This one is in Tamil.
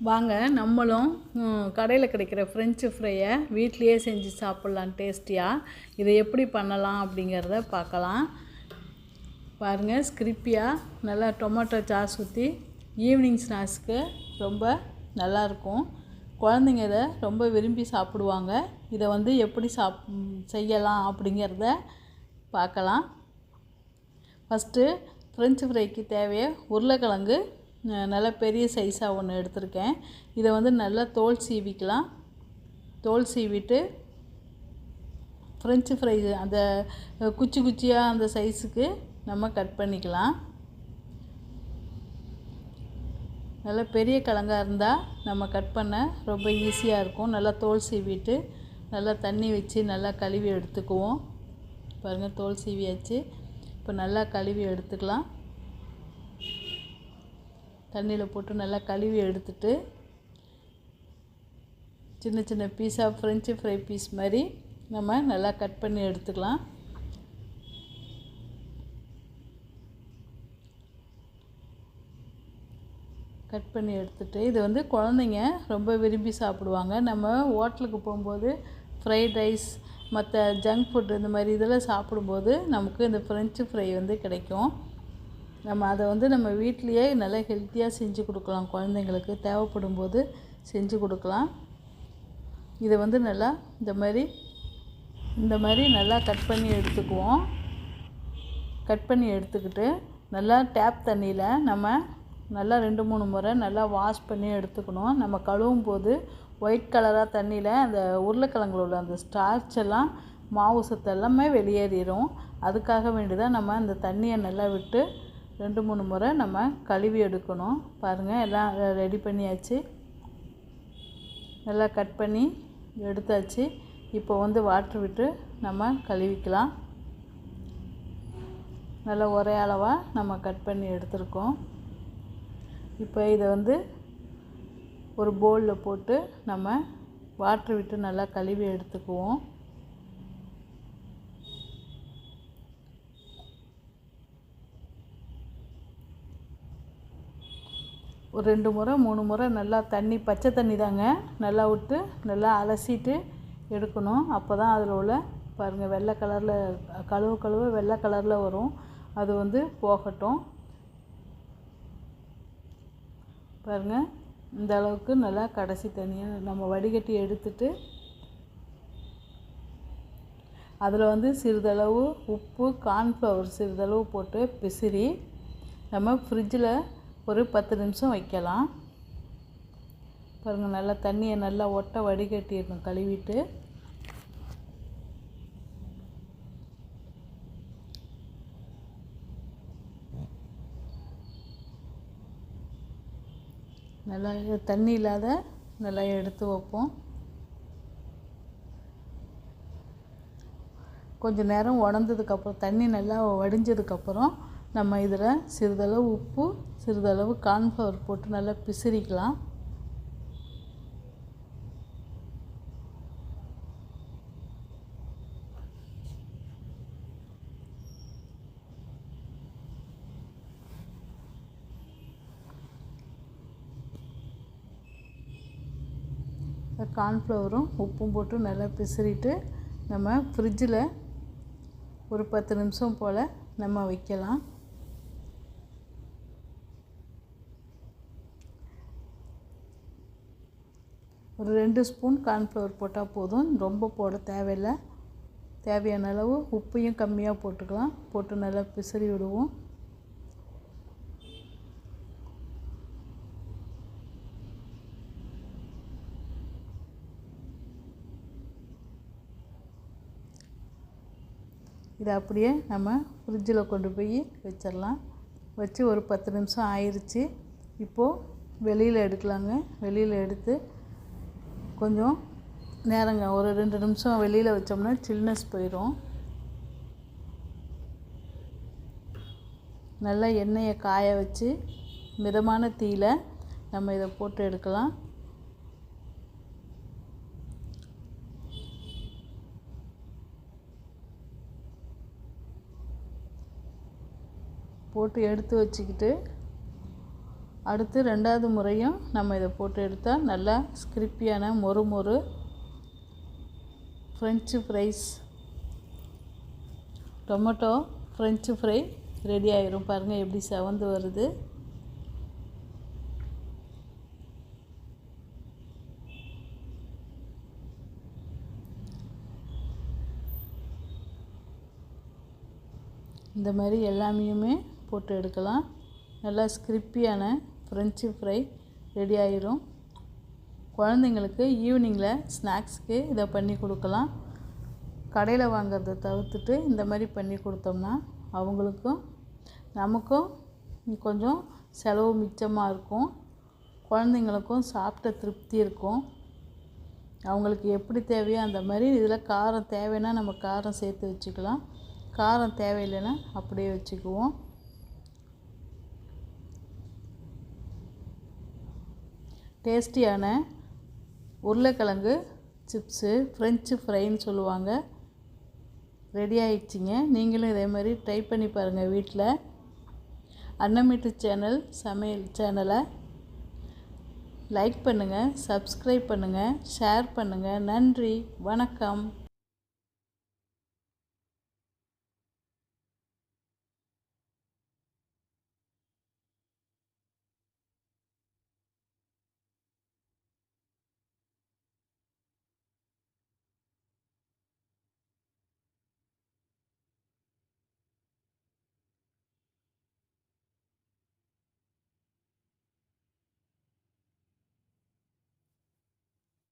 வாங்க நம்மளும் கடையில் கிடைக்கிற ஃப்ரெஞ்சு ஃப்ரையை வீட்லேயே செஞ்சு சாப்பிட்லாம் டேஸ்டியாக. இதை எப்படி பண்ணலாம் அப்படிங்கிறத பார்க்கலாம். பாருங்கள், ஸ்கிரிப்பியாக நல்லா டொமேட்டோ சாஸ் ஊற்றி ஈவினிங் ஸ்நாக்ஸ்க்கு ரொம்ப நல்லாயிருக்கும். குழந்தைங்க இதை ரொம்ப விரும்பி சாப்பிடுவாங்க. இதை எப்படி செய்யலாம் அப்படிங்கிறத பார்க்கலாம். ஃபஸ்ட்டு ஃப்ரெஞ்சு ஃப்ரைக்கு தேவைய உருளைக்கிழங்கு நல்லா பெரிய சைஸாக ஒன்று எடுத்திருக்கேன். இதை நல்லா தோல் சீவிக்கலாம். தோல் சீவிட்டு ஃப்ரெஞ்சு ஃப்ரை அந்த குச்சி குச்சியாக அந்த சைஸுக்கு நம்ம கட் பண்ணிக்கலாம். நல்லா பெரிய கிழங்காக இருந்தால் நம்ம கட் பண்ண ரொம்ப ஈஸியாக இருக்கும். நல்லா தோல் சீவிட்டு நல்லா தண்ணி வச்சு நல்லா கழுவி எடுத்துக்குவோம். பாருங்கள், தோல் சீவியாச்சு. இப்போ நல்லா கழுவி எடுத்துக்கலாம். தண்ணியில் போட்டு நல்லா கழுவி எடுத்துட்டு சின்ன சின்ன பீஸாக ஃப்ரெஞ்சு ஃப்ரை பீஸ் மாதிரி நம்ம நல்லா கட் பண்ணி எடுத்துக்கலாம். கட் பண்ணி எடுத்துகிட்டு இது குழந்தைங்க ரொம்ப விரும்பி சாப்பிடுவாங்க. நம்ம ஹோட்டலுக்கு போகும்போது ஃப்ரைட் ரைஸ் மற்ற ஜங்க் ஃபுட் இந்த மாதிரி இதெல்லாம் சாப்பிடும்போது நமக்கு இந்த ஃப்ரெஞ்சு ஃப்ரை கிடைக்கும். நம்ம அதை நம்ம வீட்லேயே நல்லா ஹெல்த்தியாக செஞ்சு கொடுக்கலாம். குழந்தைங்களுக்கு தேவைப்படும் போது செஞ்சு கொடுக்கலாம். இதை நல்லா இந்த மாதிரி நல்லா கட் பண்ணி எடுத்துக்குவோம். கட் பண்ணி எடுத்துக்கிட்டு நல்லா டேப் தண்ணியில் நம்ம நல்லா 2-3 முறை நல்லா வாஷ் பண்ணி எடுத்துக்கணும். நம்ம கழுவும் போது ஒயிட் கலராக தண்ணியில் அந்த உருளைக்கிழங்குல உள்ள அந்த ஸ்டார்ச் எல்லாம் மாவு சத்து எல்லாமே வெளியேறிடும். அதுக்காக வேண்டி தான் நம்ம அந்த தண்ணியை நல்லா விட்டு 2-3 முறை நம்ம கழுவி எடுக்கணும். பாருங்கள், எல்லாம் ரெடி பண்ணியாச்சு. நல்லா கட் பண்ணி எடுத்தாச்சு. இப்போ வாட்ரு விட்டு நம்ம கழுவிக்கலாம். நல்லா ஒரே அளவாக நம்ம கட் பண்ணி எடுத்துருக்கோம். இப்போ இதை ஒரு பவுலில் போட்டு நம்ம வாட்ரு விட்டு நல்லா கழுவி எடுத்துக்குவோம். ஒரு 2 முறை 3 முறை நல்லா தண்ணி, பச்சை தண்ணி தாங்க, நல்லா விட்டு நல்லா அலசிட்டு எடுக்கணும். அப்போ தான் அதில் உள்ள பாருங்கள் வெள்ளை கலரில் கழுவ வெள்ளை கலரில் வரும். அது போகட்டும். பாருங்கள், இந்த அளவுக்கு நல்லா கடைசி தண்ணியை நம்ம வடிகட்டி எடுத்துட்டு அதில் சிறிதளவு உப்பு, கார்ன்ஃப்ளவர் சிறிதளவு போட்டு பிசிறி நம்ம ஃப்ரிட்ஜில் ஒரு 10 நிமிஷம் வைக்கலாம். பாருங்கள், நல்லா தண்ணியை நல்லா வடிகட்டிடணும் கழுவிட்டு. நல்லா தண்ணி இல்லாத நல்லா எடுத்து வைப்போம். கொஞ்சம் நேரம் உடந்ததுக்கப்புறம் தண்ணி நல்லா வடிஞ்சதுக்கப்புறம் நம்ம இதில் சிறிதளவு உப்பு, சிறிதளவு கார்ன்ஃப்ளவர் போட்டு நல்லா பிசிறிக்கலாம். கார்ன்ஃப்ளவரும் உப்பும் போட்டு நல்லா பிசிறிட்டு நம்ம ஃப்ரிட்ஜில் ஒரு 10 நிமிஷம் போல் நம்ம வைக்கலாம். ஒரு 2 ஸ்பூன் கார்ன்ஃப்ளவர் போட்டால் போதும், ரொம்ப போட தேவையில்லை. தேவையான அளவு உப்பையும் கம்மியாக போட்டுக்கலாம். போட்டு நல்லா பிசிறி விடுவோம். இதை அப்படியே நம்ம ஃப்ரிட்ஜில் கொண்டு போய் வச்சிடலாம். வச்சு ஒரு 10 நிமிஷம் ஆயிடுச்சு. இப்போது வெளியில் எடுக்கலாங்க. வெளியில் எடுத்து கொஞ்சம் நேரங்க ஒரு 2 நிமிஷம் வெளியில் வச்சோம்னா சில்னஸ் போயிடும். நல்லா எண்ணெயை காய வச்சு மிதமான தீயில் நம்ம இதை போட்டு எடுக்கலாம். போட்டு எடுத்து வச்சுக்கிட்டு அடுத்து ரெண்டாவது முறையும் நம்ம இதை போட்டு எடுத்தால் நல்லா கிரிப்பியான மொறு french fries, tomato french fry ready ஆயிரும். பாருங்கள் எப்படி செவந்து வருது. இந்த மாதிரி எல்லாமே போட்டு எடுக்கலாம். நல்லா கிரிப்பியான ஃப்ரெஞ்சு ஃப்ரை ரெடி ஆயிரும். குழந்தைங்களுக்கு ஈவினிங்கில் ஸ்நாக்ஸுக்கு இதை பண்ணி கொடுக்கலாம். கடையில் வாங்கிறத தவிர்த்துட்டு இந்த மாதிரி பண்ணி கொடுத்தோம்னா அவங்களுக்கும் நமக்கும் கொஞ்சம் செலவு மிச்சமாக இருக்கும். குழந்தைங்களுக்கும் சாப்பிட்ட திருப்தி இருக்கும். அவங்களுக்கு எப்படி தேவையோ அந்த மாதிரி. இதில் காரம் தேவைன்னா நம்ம காரம் சேர்த்து வச்சுக்கலாம், காரம் தேவையில்லைன்னா அப்படியே வச்சுக்குவோம். டேஸ்டியான உருளைக்கிழங்கு சிப்ஸு ஃப்ரெஞ்சு ஃப்ரைன்னு சொல்லுவாங்க, ரெடி ஆயிடுச்சிங்க. நீங்களும் இதே மாதிரி ட்ரை பண்ணி பாருங்கள் வீட்டில். அன்னமிட்டு சேனல் சமையல் சேனலை லைக் பண்ணுங்கள், சப்ஸ்கிரைப் பண்ணுங்கள், ஷேர் பண்ணுங்கள். நன்றி, வணக்கம்.